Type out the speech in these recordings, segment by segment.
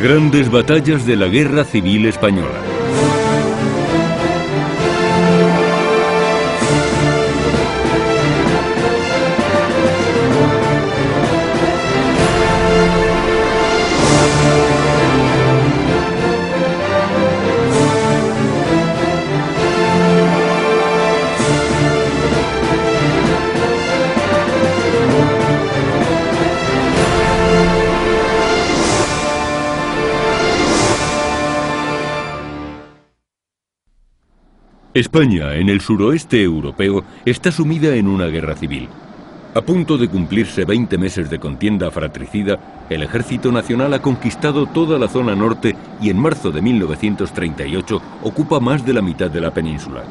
Grandes batallas de la Guerra Civil Española. España, en el suroeste europeo, está sumida en una guerra civil. A punto de cumplirse 20 meses de contienda fratricida, el Ejército Nacional ha conquistado toda la zona norte y en marzo de 1938 ocupa más de la mitad de la península.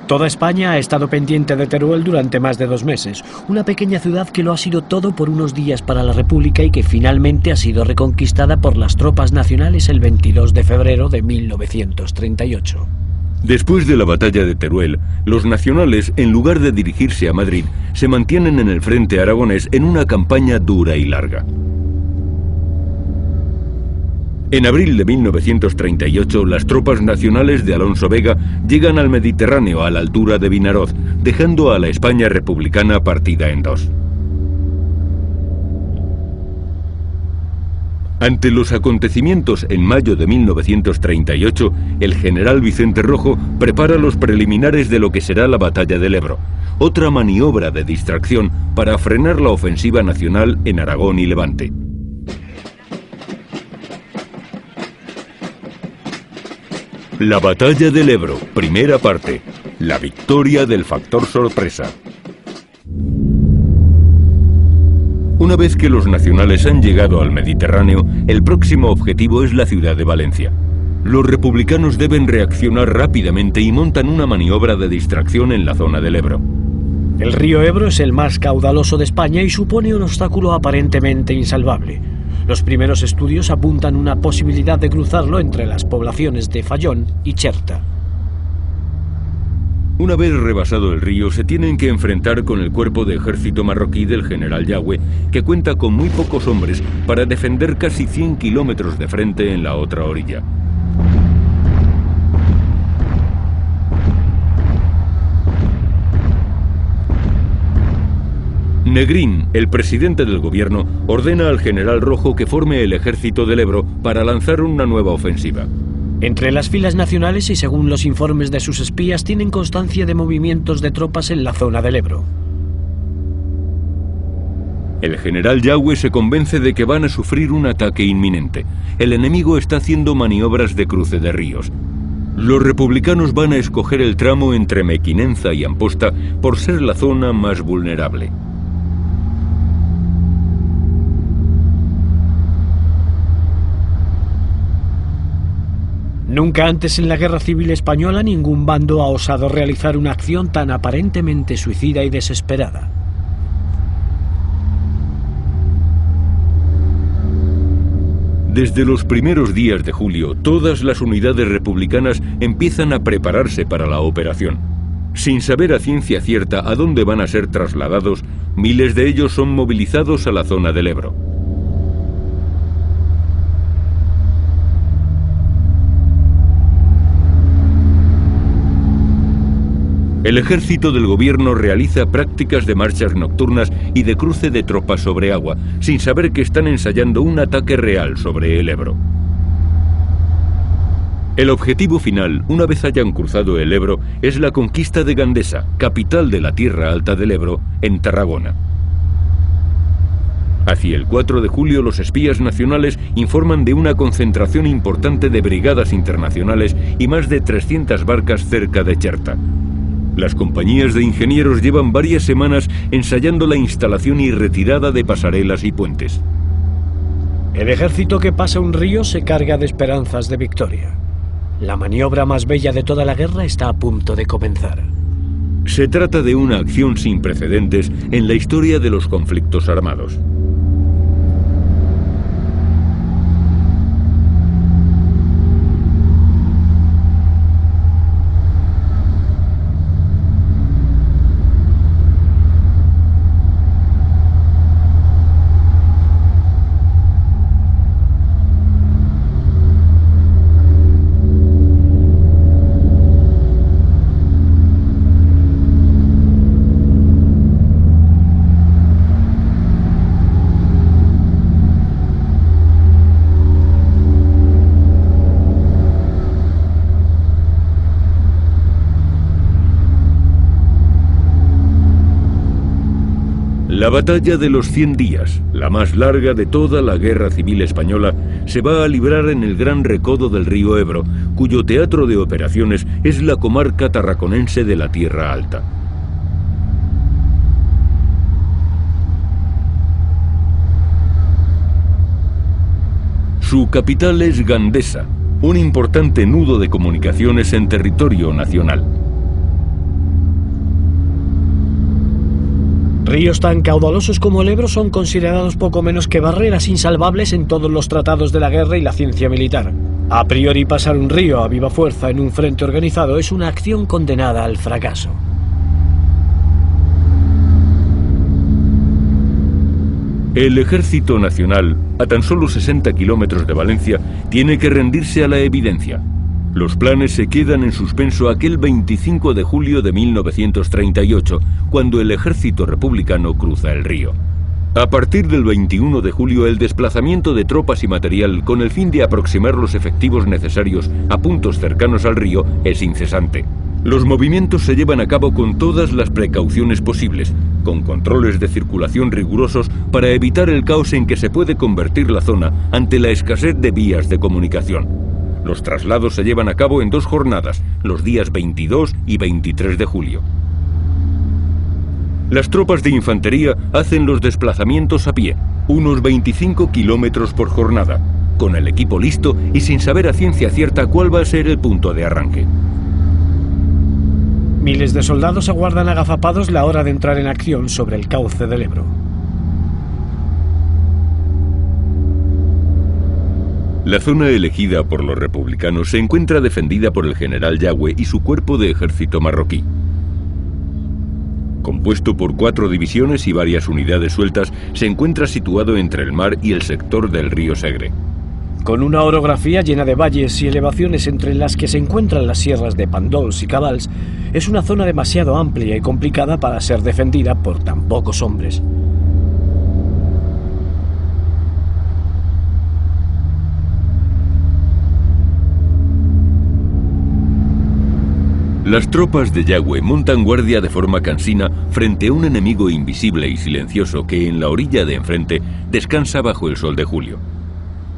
Toda España ha estado pendiente de Teruel durante más de 2 meses, una pequeña ciudad que lo ha sido todo por unos días para la República y que finalmente ha sido reconquistada por las tropas nacionales el 22 de febrero de 1938. Después de la batalla de Teruel, los nacionales, en lugar de dirigirse a Madrid, se mantienen en el frente aragonés en una campaña dura y larga. En abril de 1938, las tropas nacionales de Alonso Vega llegan al Mediterráneo a la altura de Vinaroz, dejando a la España republicana partida en dos. Ante los acontecimientos en mayo de 1938, el general Vicente Rojo prepara los preliminares de lo que será la batalla del Ebro, otra maniobra de distracción para frenar la ofensiva nacional en Aragón y Levante. La batalla del Ebro, primera parte. La victoria del factor sorpresa. Una vez que los nacionales han llegado al Mediterráneo, el próximo objetivo es la ciudad de Valencia. Los republicanos deben reaccionar rápidamente y montan una maniobra de distracción en la zona del Ebro. El río Ebro es el más caudaloso de España y supone un obstáculo aparentemente insalvable. Los primeros estudios apuntan una posibilidad de cruzarlo entre las poblaciones de Fallón y Cherta. Una vez rebasado el río, se tienen que enfrentar con el cuerpo de ejército marroquí del general Yagüe, que cuenta con muy pocos hombres para defender casi 100 kilómetros de frente en la otra orilla. Negrín, el presidente del gobierno, ordena al general Rojo que forme el ejército del Ebro para lanzar una nueva ofensiva. Entre las filas nacionales y según los informes de sus espías tienen constancia de movimientos de tropas en la zona del Ebro. El general Yagüe se convence de que van a sufrir un ataque inminente. El enemigo está haciendo maniobras de cruce de ríos. Los republicanos van a escoger el tramo entre Mequinenza y Amposta por ser la zona más vulnerable. Nunca antes en la Guerra Civil Española ningún bando ha osado realizar una acción tan aparentemente suicida y desesperada. Desde los primeros días de julio, todas las unidades republicanas empiezan a prepararse para la operación. Sin saber a ciencia cierta a dónde van a ser trasladados, miles de ellos son movilizados a la zona del Ebro. El ejército del gobierno realiza prácticas de marchas nocturnas y de cruce de tropas sobre agua, sin saber que están ensayando un ataque real sobre el Ebro. El objetivo final, una vez hayan cruzado el Ebro, es la conquista de Gandesa, capital de la Tierra Alta del Ebro, en Tarragona. Hacia el 4 de julio los espías nacionales informan de una concentración importante de brigadas internacionales y más de 300 barcas cerca de Cherta. Las compañías de ingenieros llevan varias semanas ensayando la instalación y retirada de pasarelas y puentes. El ejército que pasa un río se carga de esperanzas de victoria. La maniobra más bella de toda la guerra está a punto de comenzar. Se trata de una acción sin precedentes en la historia de los conflictos armados. La batalla de los 100 días, la más larga de toda la Guerra Civil Española, se va a librar en el Gran Recodo del río Ebro, cuyo teatro de operaciones es la comarca tarraconense de la Tierra Alta. Su capital es Gandesa, un importante nudo de comunicaciones en territorio nacional. Ríos tan caudalosos como el Ebro son considerados poco menos que barreras insalvables en todos los tratados de la guerra y la ciencia militar. A priori, pasar un río a viva fuerza en un frente organizado es una acción condenada al fracaso. El Ejército Nacional, a tan solo 60 kilómetros de Valencia, tiene que rendirse a la evidencia. Los planes se quedan en suspenso aquel 25 de julio de 1938, cuando el ejército republicano cruza el río. A partir del 21 de julio, el desplazamiento de tropas y material con el fin de aproximar los efectivos necesarios a puntos cercanos al río es incesante. Los movimientos se llevan a cabo con todas las precauciones posibles, con controles de circulación rigurosos para evitar el caos en que se puede convertir la zona ante la escasez de vías de comunicación. Los traslados se llevan a cabo en 2 jornadas, los días 22 y 23 de julio. Las tropas de infantería hacen los desplazamientos a pie, unos 25 kilómetros por jornada, con el equipo listo y sin saber a ciencia cierta cuál va a ser el punto de arranque. Miles de soldados aguardan agazapados la hora de entrar en acción sobre el cauce del Ebro. La zona elegida por los republicanos se encuentra defendida por el general Yagüe y su cuerpo de ejército marroquí. Compuesto por 4 divisiones y varias unidades sueltas, se encuentra situado entre el mar y el sector del río Segre. Con una orografía llena de valles y elevaciones entre las que se encuentran las sierras de Pandols y Cabals, es una zona demasiado amplia y complicada para ser defendida por tan pocos hombres. Las tropas de Yagüe montan guardia de forma cansina frente a un enemigo invisible y silencioso que en la orilla de enfrente descansa bajo el sol de julio.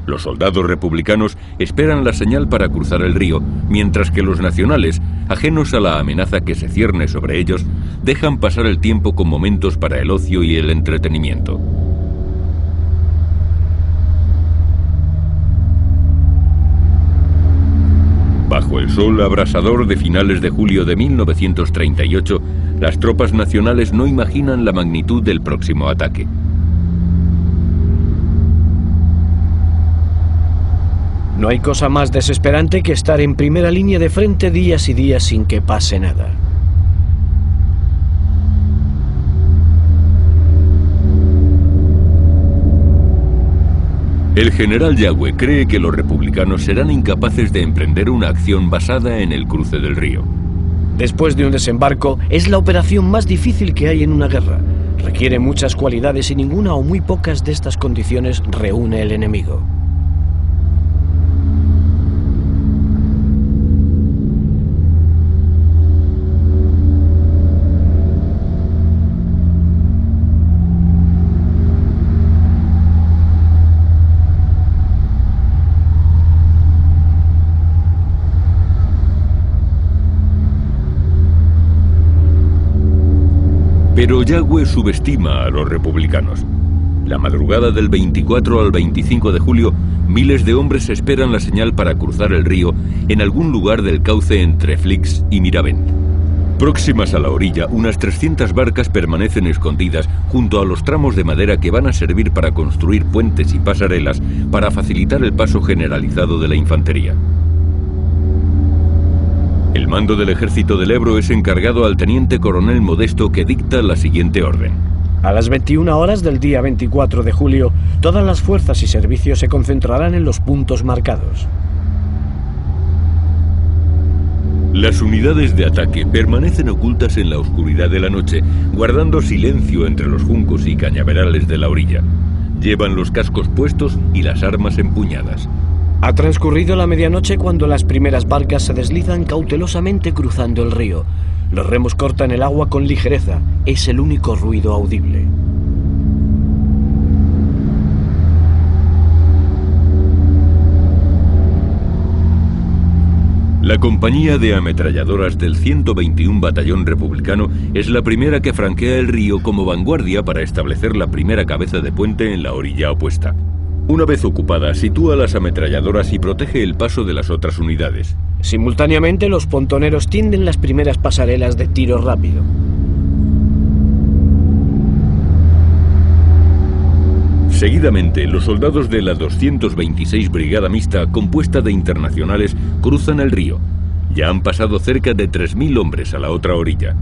Los soldados republicanos esperan la señal para cruzar el río, mientras que los nacionales, ajenos a la amenaza que se cierne sobre ellos, dejan pasar el tiempo con momentos para el ocio y el entretenimiento. Bajo el sol abrasador de finales de julio de 1938, las tropas nacionales no imaginan la magnitud del próximo ataque. No hay cosa más desesperante que estar en primera línea de frente días y días sin que pase nada. El general Yagüe cree que los republicanos serán incapaces de emprender una acción basada en el cruce del río. Después de un desembarco, es la operación más difícil que hay en una guerra. Requiere muchas cualidades y ninguna o muy pocas de estas condiciones reúne el enemigo. Pero Yagüe subestima a los republicanos. La madrugada del 24 al 25 de julio, miles de hombres esperan la señal para cruzar el río en algún lugar del cauce entre Flix y Miravent. Próximas a la orilla, unas 300 barcas permanecen escondidas junto a los tramos de madera que van a servir para construir puentes y pasarelas para facilitar el paso generalizado de la infantería. El mando del ejército del Ebro es encargado al teniente coronel Modesto, que dicta la siguiente orden. A las 21 horas del día 24 de julio, todas las fuerzas y servicios se concentrarán en los puntos marcados. Las unidades de ataque permanecen ocultas en la oscuridad de la noche, guardando silencio entre los juncos y cañaverales de la orilla. Llevan los cascos puestos y las armas empuñadas. Ha transcurrido la medianoche cuando las primeras barcas se deslizan cautelosamente cruzando el río. Los remos cortan el agua con ligereza, es el único ruido audible. La compañía de ametralladoras del 121 Batallón Republicano es la primera que franquea el río como vanguardia para establecer la primera cabeza de puente en la orilla opuesta. Una vez ocupada, sitúa las ametralladoras y protege el paso de las otras unidades. Simultáneamente, los pontoneros tienden las primeras pasarelas de tiro rápido. Seguidamente, los soldados de la 226 Brigada Mixta, compuesta de internacionales, cruzan el río. Ya han pasado cerca de 3.000 hombres a la otra orilla.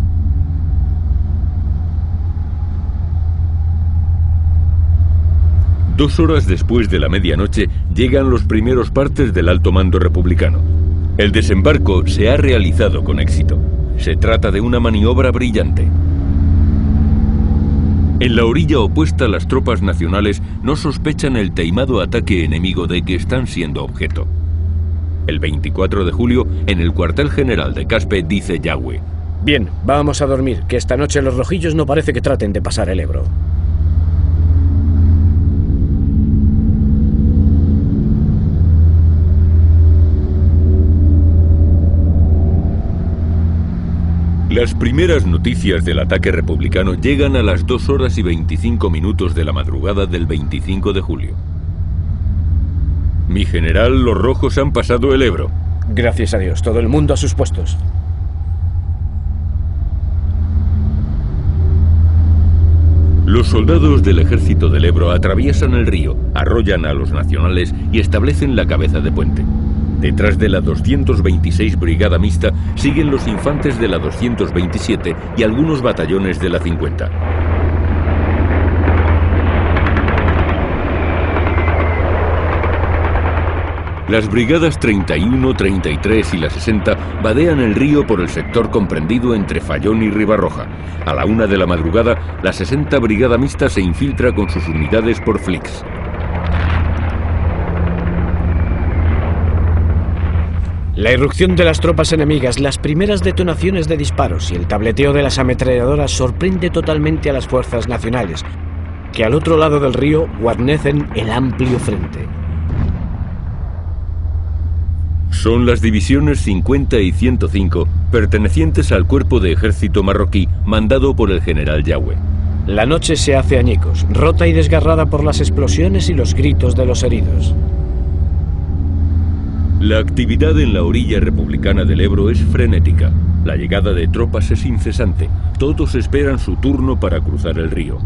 Dos horas después de la medianoche, llegan los primeros partes del alto mando republicano. El desembarco se ha realizado con éxito. Se trata de una maniobra brillante. En la orilla opuesta, las tropas nacionales no sospechan el taimado ataque enemigo de que están siendo objeto. El 24 de julio, en el cuartel general de Caspe, dice Yagüe: Bien, vamos a dormir, que esta noche los rojillos no parece que traten de pasar el Ebro. Las primeras noticias del ataque republicano llegan a las 2 horas y 25 minutos de la madrugada del 25 de julio. Mi general, los rojos han pasado el Ebro. Gracias a Dios, todo el mundo a sus puestos. Los soldados del ejército del Ebro atraviesan el río, arrollan a los nacionales y establecen la cabeza de puente. Detrás de la 226 Brigada Mixta siguen los infantes de la 227 y algunos batallones de la 50. Las brigadas 31, 33 y la 60 vadean el río por el sector comprendido entre Fallón y Ribarroja. A la 1 de la madrugada, la 60 Brigada Mixta se infiltra con sus unidades por Flix. La irrupción de las tropas enemigas, las primeras detonaciones de disparos y el tableteo de las ametralladoras sorprende totalmente a las fuerzas nacionales, que al otro lado del río guarnecen el amplio frente. Son las divisiones 50 y 105, pertenecientes al cuerpo de ejército marroquí mandado por el general Yagüe. La noche se hace añicos, rota y desgarrada por las explosiones y los gritos de los heridos. La actividad en la orilla republicana del Ebro es frenética. La llegada de tropas es incesante. Todos esperan su turno para cruzar el río.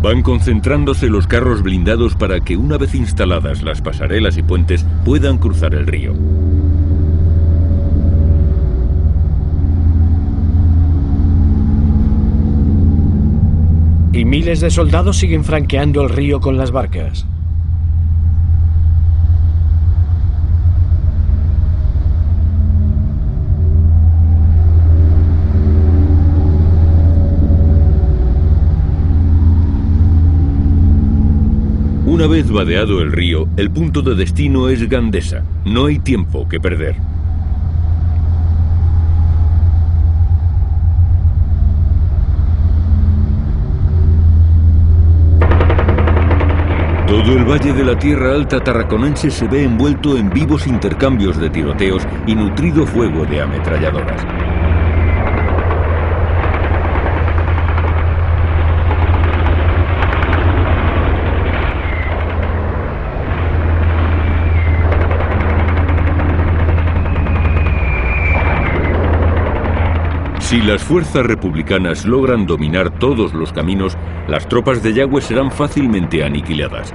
Van concentrándose los carros blindados para que, una vez instaladas las pasarelas y puentes, puedan cruzar el río. Y miles de soldados siguen franqueando el río con las barcas. Una vez vadeado el río, el punto de destino es Gandesa. No hay tiempo que perder. Todo el valle de la Tierra Alta tarraconense se ve envuelto en vivos intercambios de tiroteos y nutrido fuego de ametralladoras. Si las fuerzas republicanas logran dominar todos los caminos, las tropas de Yagüe serán fácilmente aniquiladas.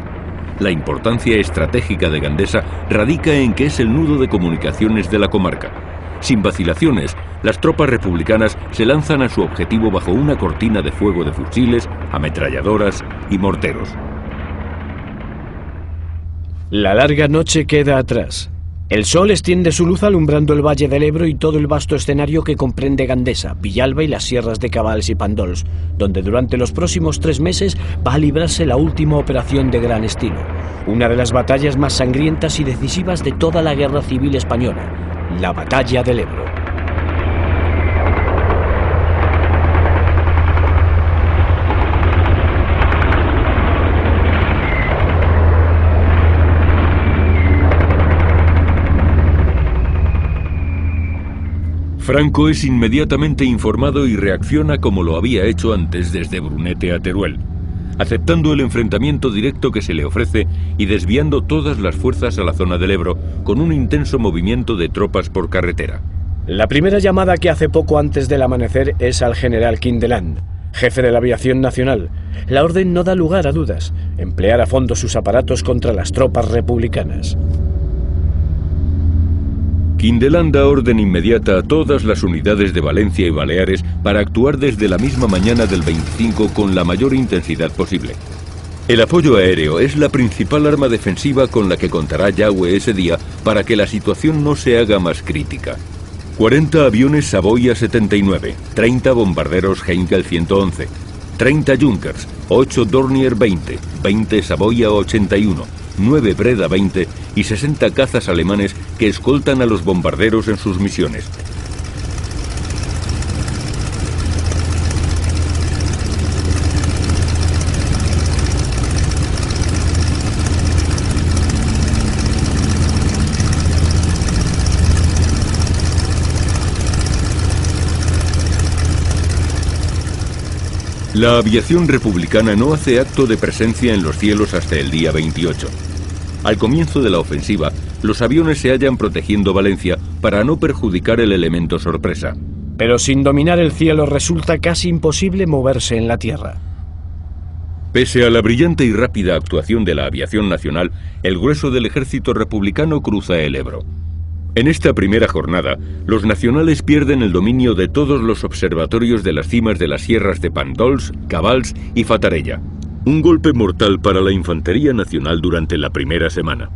La importancia estratégica de Gandesa radica en que es el nudo de comunicaciones de la comarca. Sin vacilaciones, las tropas republicanas se lanzan a su objetivo bajo una cortina de fuego de fusiles, ametralladoras y morteros. La larga noche queda atrás. El sol extiende su luz alumbrando el valle del Ebro y todo el vasto escenario que comprende Gandesa, Villalba y las sierras de Cabals y Pandols, donde durante los próximos 3 meses va a librarse la última operación de gran estilo, una de las batallas más sangrientas y decisivas de toda la guerra civil española, la batalla del Ebro. Franco es inmediatamente informado y reacciona como lo había hecho antes desde Brunete a Teruel, aceptando el enfrentamiento directo que se le ofrece y desviando todas las fuerzas a la zona del Ebro con un intenso movimiento de tropas por carretera. La primera llamada que hace poco antes del amanecer es al general Quindelán, jefe de la aviación nacional. La orden no da lugar a dudas: emplear a fondo sus aparatos contra las tropas republicanas. Quindelán da orden inmediata a todas las unidades de Valencia y Baleares para actuar desde la misma mañana del 25 con la mayor intensidad posible. El apoyo aéreo es la principal arma defensiva con la que contará Yagüe ese día para que la situación no se haga más crítica. 40 aviones Savoia 79, 30 bombarderos Heinkel 111, 30 Junkers, 8 Dornier 20, 20 Savoia 81, 9 Breda 20 y 60 cazas alemanes que escoltan a los bombarderos en sus misiones. La aviación republicana no hace acto de presencia en los cielos hasta el día 28. Al comienzo de la ofensiva, los aviones se hallan protegiendo Valencia para no perjudicar el elemento sorpresa. Pero sin dominar el cielo resulta casi imposible moverse en la tierra. Pese a la brillante y rápida actuación de la aviación nacional, el grueso del ejército republicano cruza el Ebro. En esta primera jornada, los nacionales pierden el dominio de todos los observatorios de las cimas de las sierras de Pandols, Cabals y Fatarella. Un golpe mortal para la infantería nacional durante la primera semana.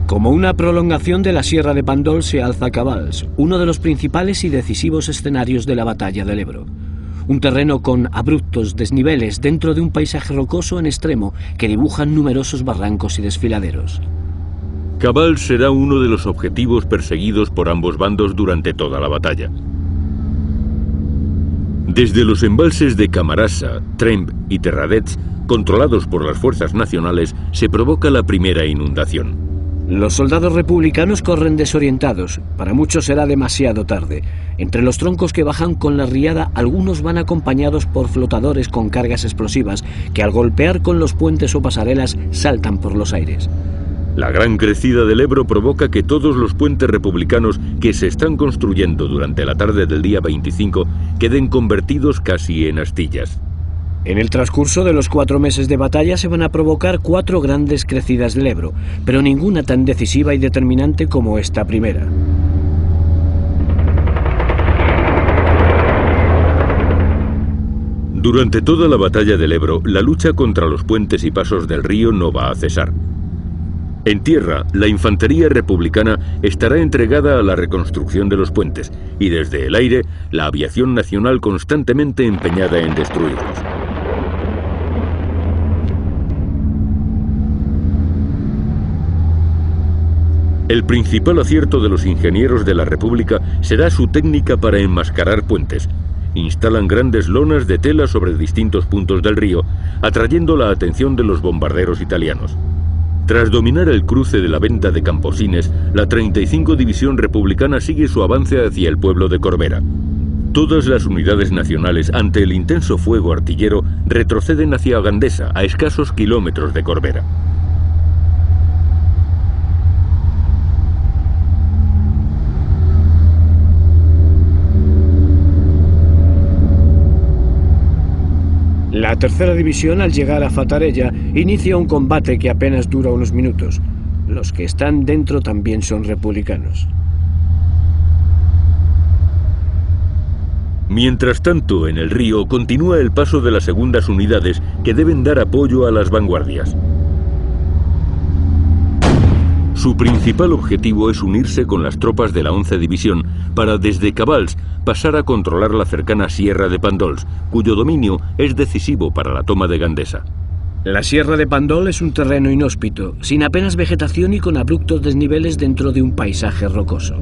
Como una prolongación de la Sierra de Pandol se alza Cabals, uno de los principales y decisivos escenarios de la batalla del Ebro. Un terreno con abruptos desniveles dentro de un paisaje rocoso en extremo que dibujan numerosos barrancos y desfiladeros. Cabals será uno de los objetivos perseguidos por ambos bandos durante toda la batalla. Desde los embalses de Camarasa, Tremp y Terradets, controlados por las fuerzas nacionales, se provoca la primera inundación. Los soldados republicanos corren desorientados. Para muchos será demasiado tarde. Entre los troncos que bajan con la riada, algunos van acompañados por flotadores con cargas explosivas que al golpear con los puentes o pasarelas saltan por los aires. La gran crecida del Ebro provoca que todos los puentes republicanos que se están construyendo durante la tarde del día 25 queden convertidos casi en astillas. En el transcurso de los 4 meses de batalla se van a provocar 4 grandes crecidas del Ebro, pero ninguna tan decisiva y determinante como esta primera. Durante toda la batalla del Ebro, la lucha contra los puentes y pasos del río no va a cesar. En tierra, la infantería republicana estará entregada a la reconstrucción de los puentes y desde el aire, la aviación nacional constantemente empeñada en destruirlos. El principal acierto de los ingenieros de la República será su técnica para enmascarar puentes. Instalan grandes lonas de tela sobre distintos puntos del río, atrayendo la atención de los bombarderos italianos. Tras dominar el cruce de la venta de Camposines, la 35 División Republicana sigue su avance hacia el pueblo de Corbera. Todas las unidades nacionales, ante el intenso fuego artillero, retroceden hacia Gandesa, a escasos kilómetros de Corbera. La tercera división, al llegar a Fatarella, inicia un combate que apenas dura unos minutos. Los que están dentro también son republicanos. Mientras tanto, en el río continúa el paso de las segundas unidades que deben dar apoyo a las vanguardias. Su principal objetivo es unirse con las tropas de la 11 División para desde Cabals pasar a controlar la cercana Sierra de Pandols, cuyo dominio es decisivo para la toma de Gandesa. La Sierra de Pandol es un terreno inhóspito, sin apenas vegetación y con abruptos desniveles dentro de un paisaje rocoso.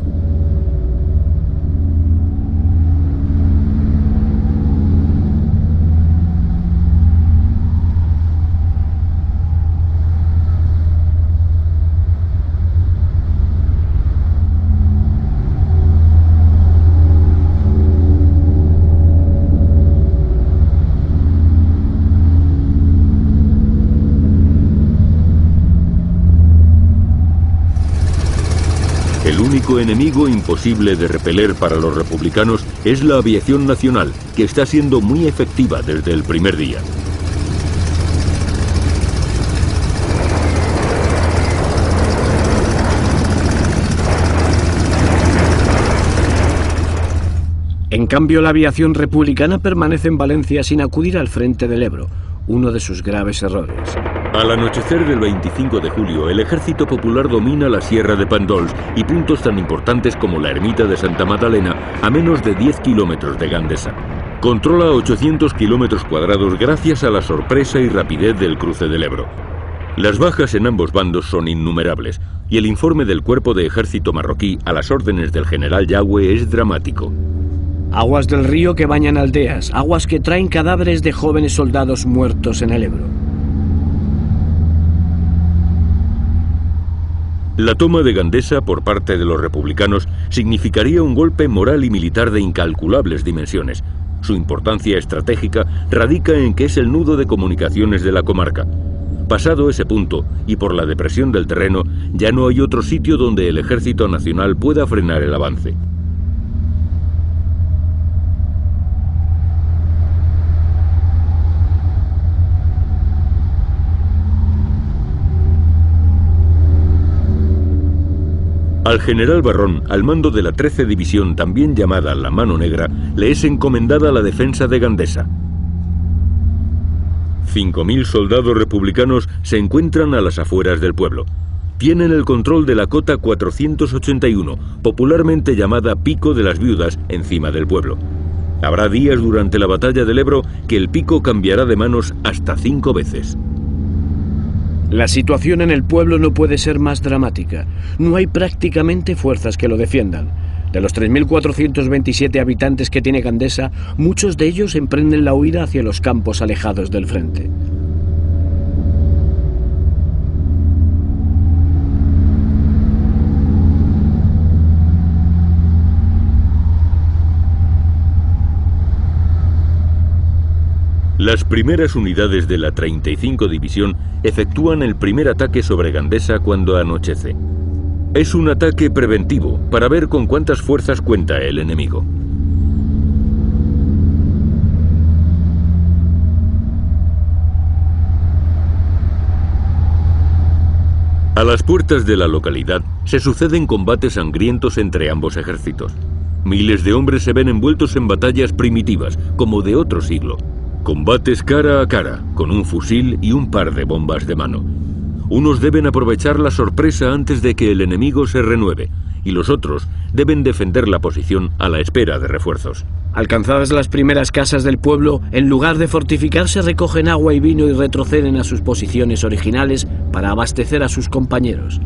único enemigo imposible de repeler para los republicanos es la aviación nacional, que está siendo muy efectiva desde el primer día. En cambio, la aviación republicana permanece en Valencia sin acudir al frente del Ebro, uno de sus graves errores. Al anochecer del 25 de julio, el Ejército Popular domina la Sierra de Pandols y puntos tan importantes como la ermita de Santa Magdalena, a menos de 10 kilómetros de Gandesa. Controla 800 kilómetros cuadrados gracias a la sorpresa y rapidez del cruce del Ebro. Las bajas en ambos bandos son innumerables, y el informe del Cuerpo de Ejército marroquí a las órdenes del general Yagüe es dramático. Aguas del río que bañan aldeas, aguas que traen cadáveres de jóvenes soldados muertos en el Ebro. La toma de Gandesa por parte de los republicanos significaría un golpe moral y militar de incalculables dimensiones. Su importancia estratégica radica en que es el nudo de comunicaciones de la comarca. Pasado ese punto, y por la depresión del terreno, ya no hay otro sitio donde el Ejército Nacional pueda frenar el avance. Al general Barrón, al mando de la 13 División, también llamada La Mano Negra, le es encomendada la defensa de Gandesa. 5.000 soldados republicanos se encuentran a las afueras del pueblo. Tienen el control de la cota 481, popularmente llamada Pico de las Viudas, encima del pueblo. Habrá días durante la batalla del Ebro que el pico cambiará de manos hasta 5 veces. La situación en el pueblo no puede ser más dramática. No hay prácticamente fuerzas que lo defiendan. De los 3.427 habitantes que tiene Gandesa, muchos de ellos emprenden la huida hacia los campos alejados del frente. Las primeras unidades de la 35 División efectúan el primer ataque sobre Gandesa cuando anochece. Es un ataque preventivo para ver con cuántas fuerzas cuenta el enemigo. A las puertas de la localidad se suceden combates sangrientos entre ambos ejércitos. Miles de hombres se ven envueltos en batallas primitivas, como de otro siglo. Combates cara a cara, con un fusil y un par de bombas de mano. Unos deben aprovechar la sorpresa antes de que el enemigo se renueve, y los otros deben defender la posición a la espera de refuerzos. Alcanzadas las primeras casas del pueblo, en lugar de fortificarse, recogen agua y vino y retroceden a sus posiciones originales para abastecer a sus compañeros.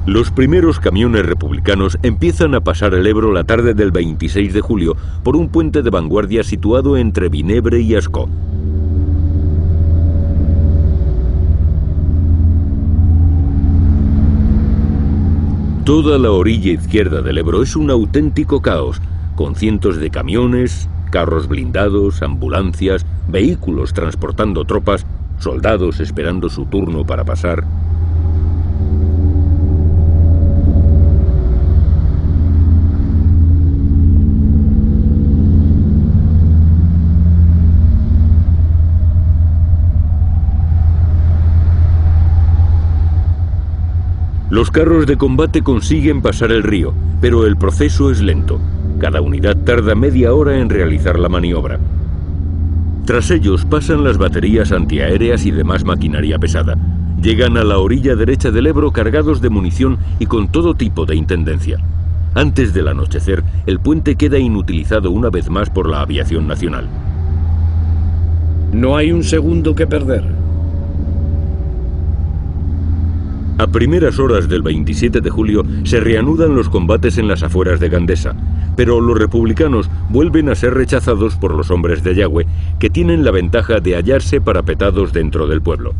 Los primeros camiones republicanos empiezan a pasar el Ebro la tarde del 26 de julio por un puente de vanguardia situado entre Vinebre y Ascó. Toda la orilla izquierda del Ebro es un auténtico caos, con cientos de camiones, carros blindados, ambulancias, vehículos transportando tropas, soldados esperando su turno para pasar. Los carros de combate consiguen pasar el río, pero el proceso es lento. Cada unidad tarda media hora en realizar la maniobra. Tras ellos pasan las baterías antiaéreas y demás maquinaria pesada. Llegan a la orilla derecha del Ebro cargados de munición y con todo tipo de intendencia. Antes del anochecer, el puente queda inutilizado una vez más por la aviación nacional. No hay un segundo que perder. A primeras horas del 27 de julio se reanudan los combates en las afueras de Gandesa, pero los republicanos vuelven a ser rechazados por los hombres de Yagüe, que tienen la ventaja de hallarse parapetados dentro del pueblo.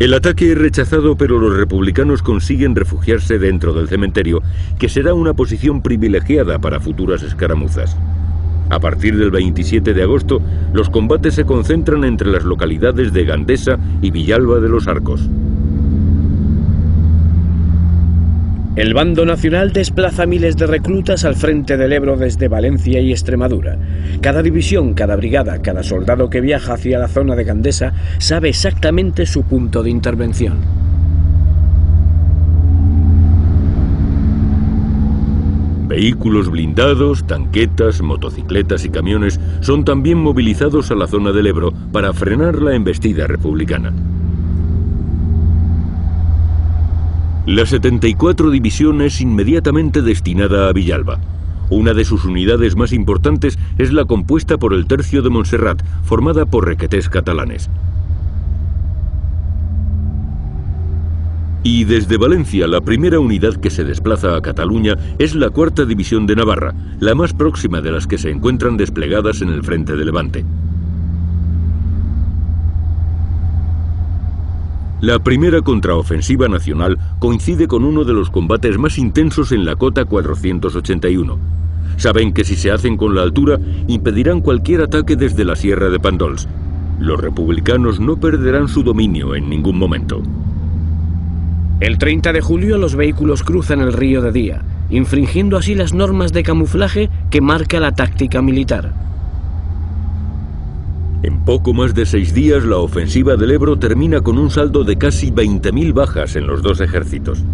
El ataque es rechazado, pero los republicanos consiguen refugiarse dentro del cementerio, que será una posición privilegiada para futuras escaramuzas. A partir del 27 de agosto, los combates se concentran entre las localidades de Gandesa y Villalba de los Arcos. El bando nacional desplaza miles de reclutas al frente del Ebro desde Valencia y Extremadura. Cada división, cada brigada, cada soldado que viaja hacia la zona de Gandesa sabe exactamente su punto de intervención. Vehículos blindados, tanquetas, motocicletas y camiones son también movilizados a la zona del Ebro para frenar la embestida republicana. La 74 División es inmediatamente destinada a Villalba. Una de sus unidades más importantes es la compuesta por el Tercio de Montserrat, formada por requetés catalanes. Y desde Valencia, la primera unidad que se desplaza a Cataluña es la 4ª División de Navarra, la más próxima de las que se encuentran desplegadas en el frente de Levante. La primera contraofensiva nacional coincide con uno de los combates más intensos en la cota 481. Saben que si se hacen con la altura, impedirán cualquier ataque desde la Sierra de Pandols. Los republicanos no perderán su dominio en ningún momento. El 30 de julio los vehículos cruzan el río de día, infringiendo así las normas de camuflaje que marca la táctica militar. En poco más de 6 días, la ofensiva del Ebro termina con un saldo de casi 20.000 bajas en los dos ejércitos.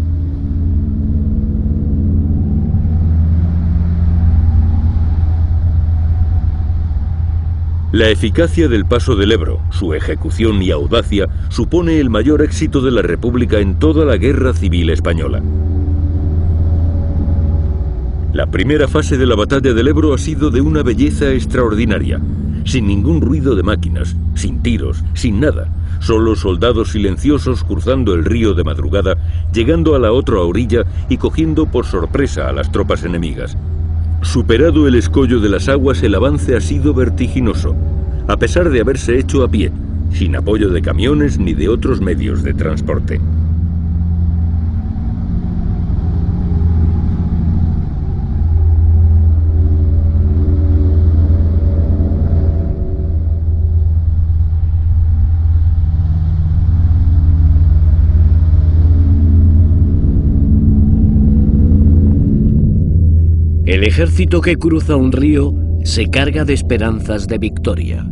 La eficacia del paso del Ebro, su ejecución y audacia, supone el mayor éxito de la República en toda la Guerra Civil Española. La primera fase de la batalla del Ebro ha sido de una belleza extraordinaria. Sin ningún ruido de máquinas, sin tiros, sin nada, solo soldados silenciosos cruzando el río de madrugada, llegando a la otra orilla y cogiendo por sorpresa a las tropas enemigas. Superado el escollo de las aguas, el avance ha sido vertiginoso, a pesar de haberse hecho a pie, sin apoyo de camiones ni de otros medios de transporte. El ejército que cruza un río se carga de esperanzas de victoria.